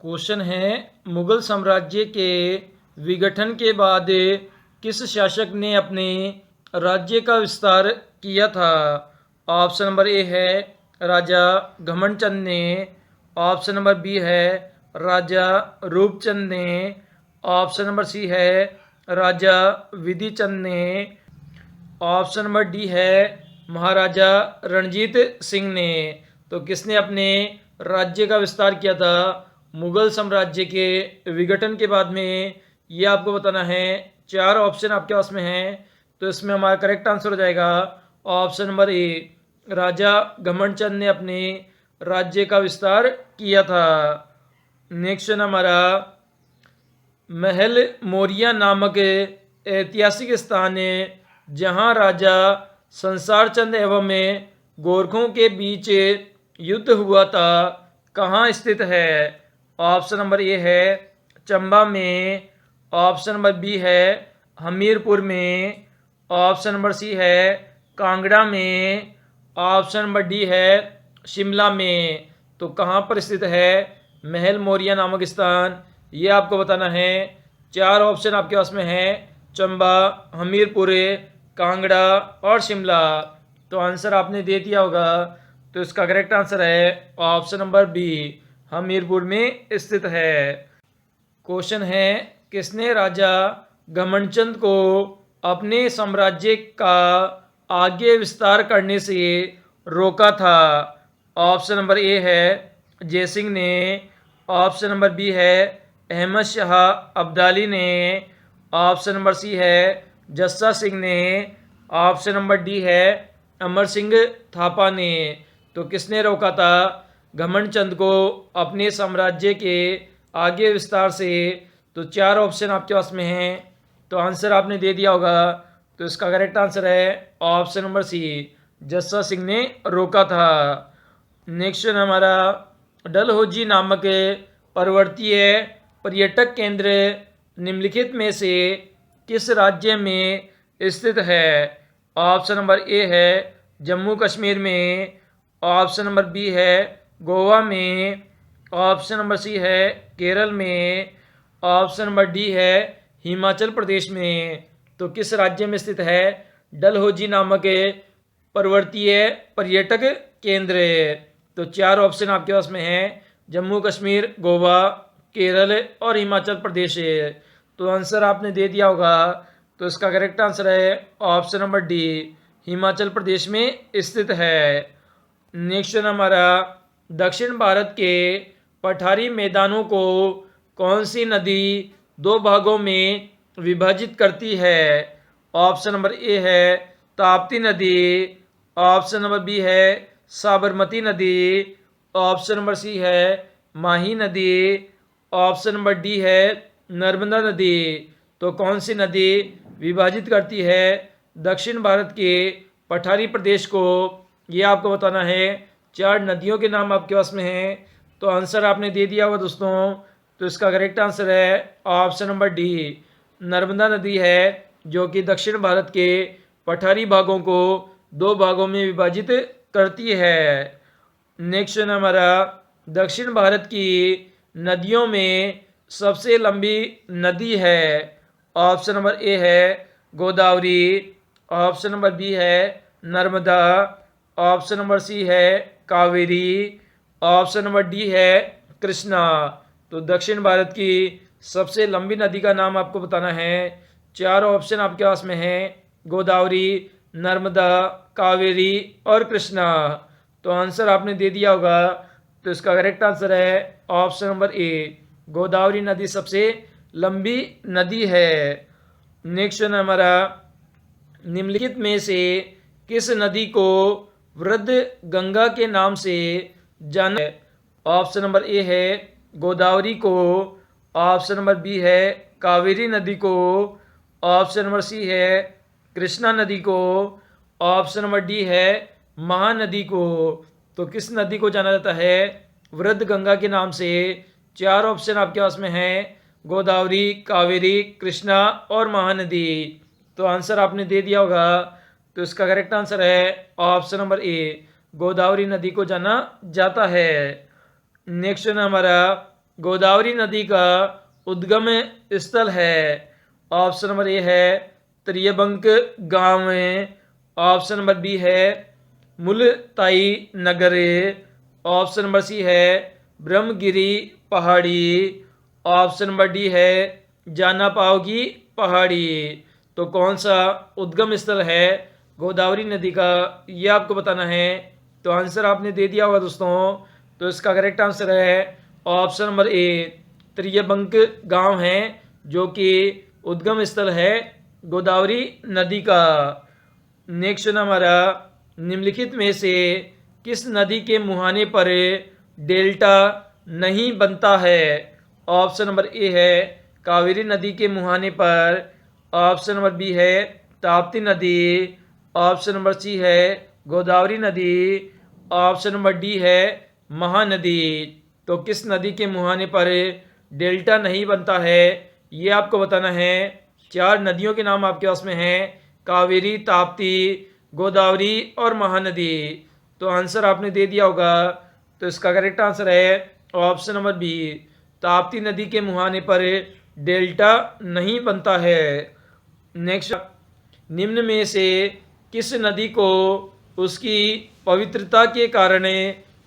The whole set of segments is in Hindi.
क्वेश्चन है, मुगल साम्राज्य के विघटन के बाद किस शासक ने अपने राज्य का विस्तार किया था? ऑप्शन नंबर ए है राजा घमंडचंद ने। ऑप्शन नंबर बी है राजा रूपचंद ने। ऑप्शन नंबर सी है राजा विधिचंद ने। ऑप्शन नंबर डी है महाराजा रणजीत सिंह ने। तो किसने अपने राज्य का विस्तार किया था मुगल साम्राज्य के विघटन के बाद में? ये आपको बताना है। 4 ऑप्शन आपके पास में हैं, तो इसमें हमारा करेक्ट आंसर हो जाएगा ऑप्शन नंबर ए, राजा घमंडचंद ने अपने राज्य का विस्तार किया था। नेक्स्ट हमारा, महल मोरिया नामक ऐतिहासिक स्थान जहां राजा संसार चंद एवं गोरखों के बीच युद्ध हुआ था, कहाँ स्थित है? ऑप्शन नंबर ए है चंबा में। ऑप्शन नंबर बी है हमीरपुर में। ऑप्शन नंबर सी है कांगड़ा में। ऑप्शन नंबर डी है शिमला में। तो कहाँ पर स्थित है महल मोरिया नामक स्थान? ये आपको बताना है। 4 ऑप्शन आपके पास में है, चंबा, हमीरपुर, कांगड़ा और शिमला। तो आंसर आपने दे दिया होगा, तो इसका करेक्ट आंसर है ऑप्शन नंबर बी, हमीरपुर में स्थित है। क्वेश्चन है, किसने राजा घमंडचंद को अपने साम्राज्य का आगे विस्तार करने से रोका था? ऑप्शन नंबर ए है जयसिंह ने। ऑप्शन नंबर बी है अहमद शाह अब्दाली ने। ऑप्शन नंबर सी है जस्सा सिंह ने। ऑप्शन नंबर डी है अमर सिंह थापा ने। तो किसने रोका था घमंडचंद को अपने साम्राज्य के आगे विस्तार से? तो 4 ऑप्शन आपके पास में हैं, तो आंसर आपने दे दिया होगा, तो इसका करेक्ट आंसर है option number C, Jassa Singh ने रोका था। नेक्स्ट हमारा, डलहौजी नामक पर्वतीय पर्यटक केंद्र निम्नलिखित में से किस राज्य में स्थित है? ऑप्शन नंबर ए है जम्मू कश्मीर में। ऑप्शन नंबर बी है गोवा में। ऑप्शन नंबर सी है केरल में। ऑप्शन नंबर डी है हिमाचल प्रदेश में। तो किस राज्य में स्थित है डलहौजी नामक पर्वतीय पर्यटक केंद्र? तो 4 ऑप्शन आपके पास में हैं, जम्मू कश्मीर, गोवा, केरल और हिमाचल प्रदेश। तो आंसर आपने दे दिया होगा, तो इसका करेक्ट आंसर है option number D, Himachal Pradesh में स्थित है। नेक्स्ट हमारा, दक्षिण भारत के पठारी मैदानों को कौन सी नदी 2 भागों में विभाजित करती है? ऑप्शन नंबर ए है ताप्ती नदी। ऑप्शन नंबर बी है साबरमती नदी। ऑप्शन नंबर सी है माही नदी। ऑप्शन नंबर डी है नर्मदा नदी। तो कौन सी नदी विभाजित करती है दक्षिण भारत के पठारी प्रदेश को? ये आपको बताना है। 4 नदियों के नाम आपके पास में हैं, तो आंसर आपने दे दिया होगा दोस्तों, तो इसका करेक्ट आंसर है ऑप्शन नंबर डी, नर्मदा नदी है, जो कि दक्षिण भारत के पठारी भागों को 2 भागों में विभाजित करती है। नेक्स्ट हमारा, दक्षिण भारत की नदियों में सबसे लंबी नदी है? ऑप्शन नंबर ए है गोदावरी। ऑप्शन नंबर बी है नर्मदा। ऑप्शन नंबर सी है कावेरी। ऑप्शन नंबर डी है कृष्णा। तो दक्षिण भारत की सबसे लंबी नदी का नाम आपको बताना है। 4 ऑप्शन आपके पास में हैं, गोदावरी, नर्मदा, कावेरी और कृष्णा। तो आंसर आपने दे दिया होगा, तो इसका करेक्ट आंसर है ऑप्शन नंबर ए, गोदावरी नदी सबसे लंबी नदी है। नेक्स्ट हमारा, निम्नलिखित में से किस नदी को वृद्ध गंगा के नाम से जाना है? ऑप्शन नंबर ए है गोदावरी को। ऑप्शन नंबर बी है कावेरी नदी को। ऑप्शन नंबर सी है कृष्णा नदी को। ऑप्शन नंबर डी है महानदी को। तो किस नदी को जाना जाता है वृद्ध गंगा के नाम से? 4 ऑप्शन आपके पास में हैं, गोदावरी, कावेरी, कृष्णा और महानदी। तो आंसर आपने दे दिया होगा, तो इसका करेक्ट आंसर है ऑप्शन नंबर ए, गोदावरी नदी को जाना जाता है। नेक्स्ट हमारा, गोदावरी नदी का उद्गम स्थल है? ऑप्शन नंबर ए है त्रियबंक गांव में। ऑप्शन नंबर बी है मुलताई नगर। ऑप्शन नंबर सी है ब्रह्मगिरी पहाड़ी। ऑप्शन नंबर डी है जाना पाओगी पहाड़ी। तो कौन सा उद्गम स्थल है गोदावरी नदी का, ये आपको बताना है। तो आंसर आपने दे दिया होगा दोस्तों। तो इसका करेक्ट आंसर है ऑप्शन नंबर ए त्रियबंक गांव है, जो कि उद्गम स्थल है गोदावरी नदी का। नेक्स्ट हमारा निम्नलिखित में से किस नदी के मुहाने पर डेल्टा नहीं बनता है? ऑप्शन नंबर ए है कावेरी नदी के मुहाने पर। ऑप्शन नंबर बी है ताप्ती नदी। ऑप्शन नंबर सी है गोदावरी नदी। ऑप्शन नंबर डी है महानदी। तो किस नदी के मुहाने पर डेल्टा नहीं बनता है, ये आपको बताना है। 4 नदियों के नाम आपके पास में हैं, कावेरी, ताप्ती, गोदावरी और महानदी। तो आंसर आपने दे दिया होगा। तो इसका करेक्ट आंसर है ऑप्शन नंबर बी, ताप्ती नदी के मुहाने पर डेल्टा नहीं बनता है। नेक्स्ट, निम्न में से किस नदी को उसकी पवित्रता के कारण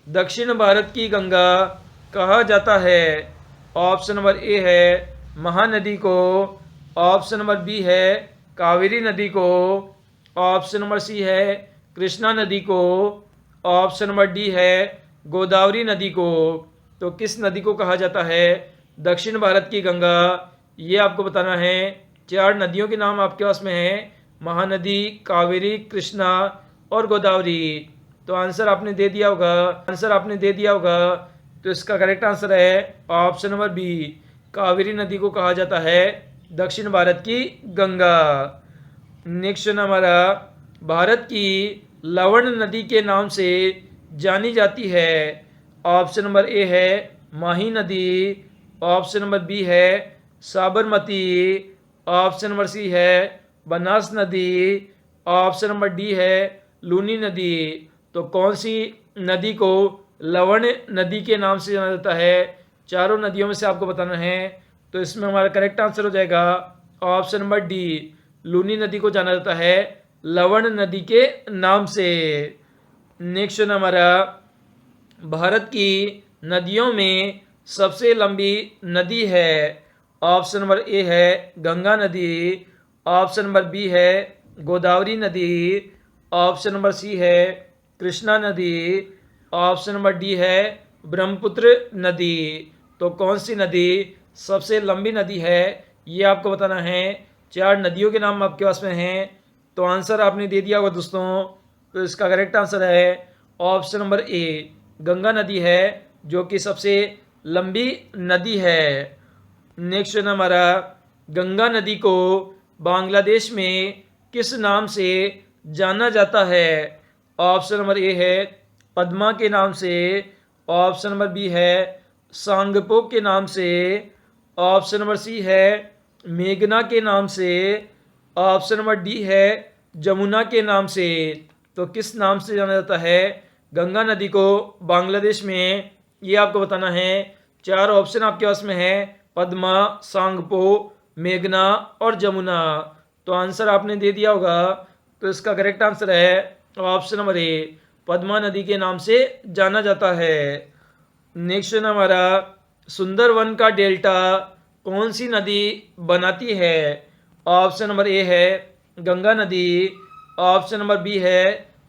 दक्षिण भारत की गंगा कहा जाता है? ऑप्शन नंबर ए है महानदी को। ऑप्शन नंबर बी है कावेरी नदी को। ऑप्शन नंबर सी है कृष्णा नदी को। ऑप्शन नंबर डी है गोदावरी नदी को। तो किस नदी को कहा जाता है दक्षिण भारत की गंगा, ये आपको बताना है। 4 नदियों के नाम आपके पास में हैं, महानदी, कावेरी, कृष्णा और गोदावरी। तो आंसर आपने दे दिया होगा। तो इसका करेक्ट आंसर है ऑप्शन नंबर बी, कावेरी नदी को कहा जाता है दक्षिण भारत की गंगा। नेक्स्ट हमारा भारत की लवण नदी के नाम से जानी जाती है। ऑप्शन नंबर ए है माही नदी। ऑप्शन नंबर बी है साबरमती। ऑप्शन नंबर सी है बनास नदी। ऑप्शन नंबर डी है लूनी नदी। तो कौन सी नदी को लवण नदी के नाम से जाना जाता है? चारों नदियों में से आपको बताना है। तो इसमें हमारा करेक्ट आंसर हो जाएगा ऑप्शन नंबर डी, लूनी नदी को जाना जाता है लवण नदी के नाम से। नेक्स्ट हमारा भारत की नदियों में सबसे लंबी नदी है। ऑप्शन नंबर ए है गंगा नदी। ऑप्शन नंबर बी है गोदावरी नदी। ऑप्शन नंबर सी है कृष्णा नदी। ऑप्शन नंबर डी है ब्रह्मपुत्र नदी। तो कौन सी नदी सबसे लंबी नदी है, ये आपको बताना है। 4 नदियों के नाम आपके पास में हैं। तो आंसर आपने दे दिया होगा दोस्तों। तो इसका करेक्ट आंसर है ऑप्शन नंबर ए, गंगा नदी है, जो कि सबसे लंबी नदी है। नेक्स्ट हमारा गंगा नदी को बांग्लादेश में किस नाम से जाना जाता है? ऑप्शन नंबर ए है पद्मा के नाम से। ऑप्शन नंबर बी है सांगपो के नाम से। ऑप्शन नंबर सी है मेघना के नाम से। ऑप्शन नंबर डी है जमुना के नाम से। तो किस नाम से जाना जाता है गंगा नदी को बांग्लादेश में, ये आपको बताना है। 4 ऑप्शन आपके पास में है, पद्मा, सांगपो, मेघना और जमुना। तो आंसर आपने दे दिया होगा। तो इसका करेक्ट आंसर है ऑप्शन नंबर ए, पद्मा नदी के नाम से जाना जाता है। नेक्स्ट हमारा सुंदरवन का डेल्टा कौन सी नदी बनाती है? ऑप्शन नंबर ए है गंगा नदी। ऑप्शन नंबर बी है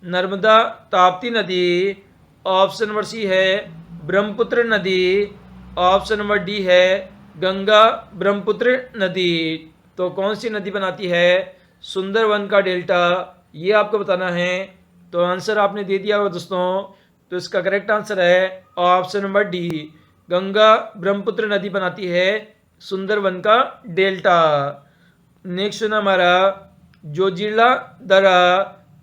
नर्मदा ताप्ती नदी। ऑप्शन नंबर सी है ब्रह्मपुत्र नदी। ऑप्शन नंबर डी है गंगा ब्रह्मपुत्र नदी। तो कौन सी नदी बनाती है सुंदरवन का डेल्टा, ये आपको बताना है। तो आंसर आपने दे दिया होगा दोस्तों। तो इसका करेक्ट आंसर है option number D, Ganga Brahmaputra नदी बनाती है सुंदरवन का डेल्टा। नेक्स्ट हमारा जोजिला दरा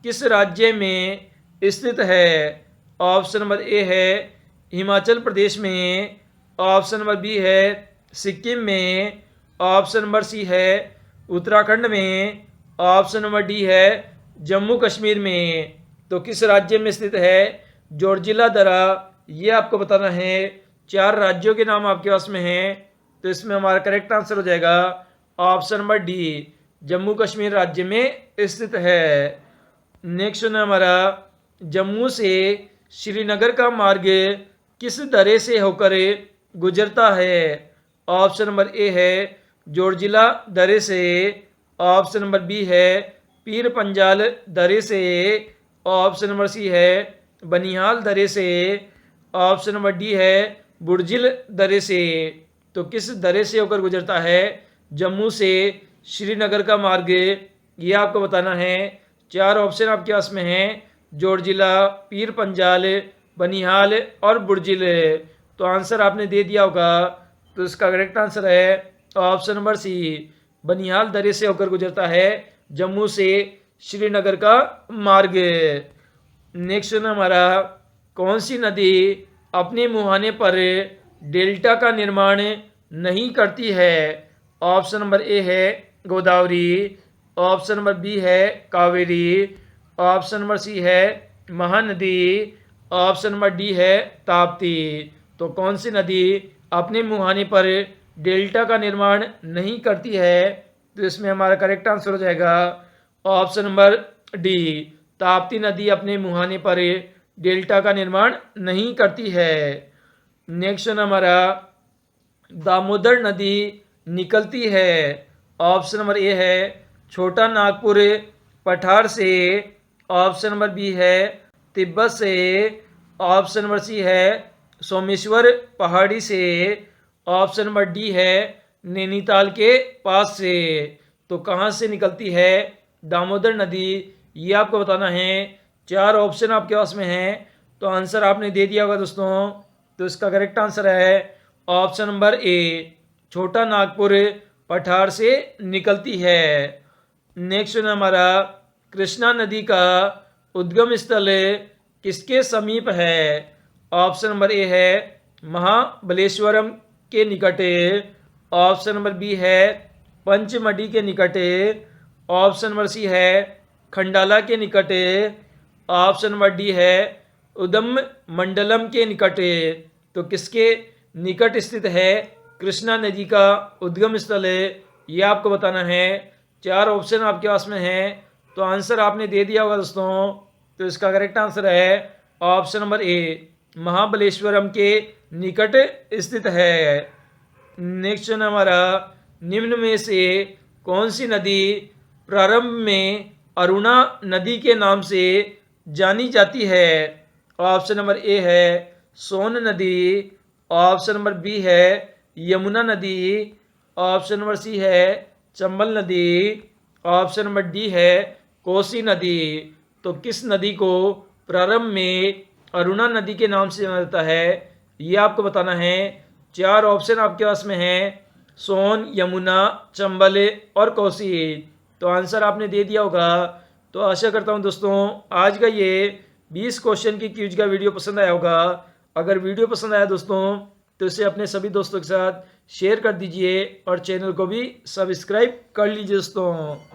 किस राज्य में स्थित है? ऑप्शन नंबर ए है हिमाचल प्रदेश में। ऑप्शन नंबर बी है सिक्किम में। ऑप्शन नंबर सी है उत्तराखंड में। ऑप्शन नंबर डी है जम्मू कश्मीर में। तो किस राज्य में स्थित है जोजिला दरा, ये आपको बताना है। 4 राज्यों के नाम आपके पास में हैं, तो इसमें हमारा करेक्ट आंसर हो जाएगा option number D, Jammu Kashmir राज्य में स्थित है। नेक्स्ट है हमारा, जम्मू से श्रीनगर का मार्ग किस दर्रे से होकर गुजरता है? ऑप्शन नंबर ए है जोड़जिला दर्रे से, ऑप्शन नंबर बी है पीर पंजाल दर्रे से, ऑप्शन नंबर सी है बनिहाल दर्रे से, ऑप्शन नंबर डी है बुर्जिल दर्रे से। तो किस दर्रे से होकर गुजरता है जम्मू से श्रीनगर का मार्ग, ये आपको बताना है। 4 ऑप्शन आपके पास में हैं, जोड़जिला, पीर पंजाल, बनिहाल और बुर्जिल। तो आंसर आपने दे दिया होगा, तो इसका करेक्ट आंसर है ऑप्शन नंबर सी, बनिहाल दर्रे से होकर गुजरता है जम्मू से श्रीनगर का मार्ग। नेक्स्ट है हमारा, कौन सी नदी अपने मुहाने पर डेल्टा का निर्माण नहीं करती है? ऑप्शन नंबर ए है गोदावरी, ऑप्शन नंबर बी है कावेरी, ऑप्शन नंबर सी है महानदी, ऑप्शन नंबर डी है ताप्ती। तो कौन सी नदी अपने मुहाने पर डेल्टा का निर्माण नहीं करती है? तो इसमें हमारा करेक्ट आंसर हो जाएगा ऑप्शन नंबर डी, ताप्ती नदी अपने मुहाने पर डेल्टा का निर्माण नहीं करती है। नेक्स्ट हमारा, दामोदर नदी निकलती है, ऑप्शन नंबर ए है छोटा नागपुर पठार से, ऑप्शन नंबर बी है तिब्बत से, ऑप्शन नंबर सी है सोमेश्वर पहाड़ी से, ऑप्शन नंबर डी है नैनीताल के पास से। तो कहाँ से निकलती है दामोदर नदी, ये आपको बताना है। 4 ऑप्शन आपके पास में हैं, तो आंसर आपने दे दिया होगा दोस्तों। तो इसका करेक्ट आंसर है ऑप्शन नंबर ए, छोटा नागपुर पठार से निकलती है। नेक्स्ट है हमारा, कृष्णा नदी का उद्गम स्थल किसके समीप है? ऑप्शन नंबर ए है महाबलेश्वरम के निकट, ऑप्शन नंबर बी है पंचमढ़ी के निकट, ऑप्शन नंबर सी है खंडाला के निकट, ऑप्शन नंबर डी है उदम मंडलम के निकट। तो किसके निकट स्थित है कृष्णा नदी का उद्गम स्थल, ये आपको बताना है। 4 ऑप्शन आपके पास में हैं, तो आंसर आपने दे दिया होगा दोस्तों। तो इसका करेक्ट आंसर है ऑप्शन नंबर ए, महाबलेश्वरम के निकट स्थित है। नेक्स्ट हमारा, निम्न में से कौन सी नदी प्रारंभ में अरुणा नदी के नाम से जानी जाती है? ऑप्शन नंबर ए है सोन नदी, ऑप्शन नंबर बी है यमुना नदी, ऑप्शन नंबर सी है चंबल नदी, ऑप्शन नंबर डी है कोसी नदी। तो किस नदी को प्रारंभ में अरुणा नदी के नाम से जाना जाता है, ये आपको बताना है। 4 ऑप्शन आपके पास में हैं, सोन, यमुना, चंबल और कोसी। तो आंसर आपने दे दिया होगा। तो आशा करता हूँ दोस्तों आज का ये 20 क्वेश्चन की क्विज का वीडियो पसंद आया होगा। अगर वीडियो पसंद आया दोस्तों तो इसे अपने सभी दोस्तों के साथ शेयर कर दीजिए और चैनल को भी सब्सक्राइब कर लीजिए दोस्तों।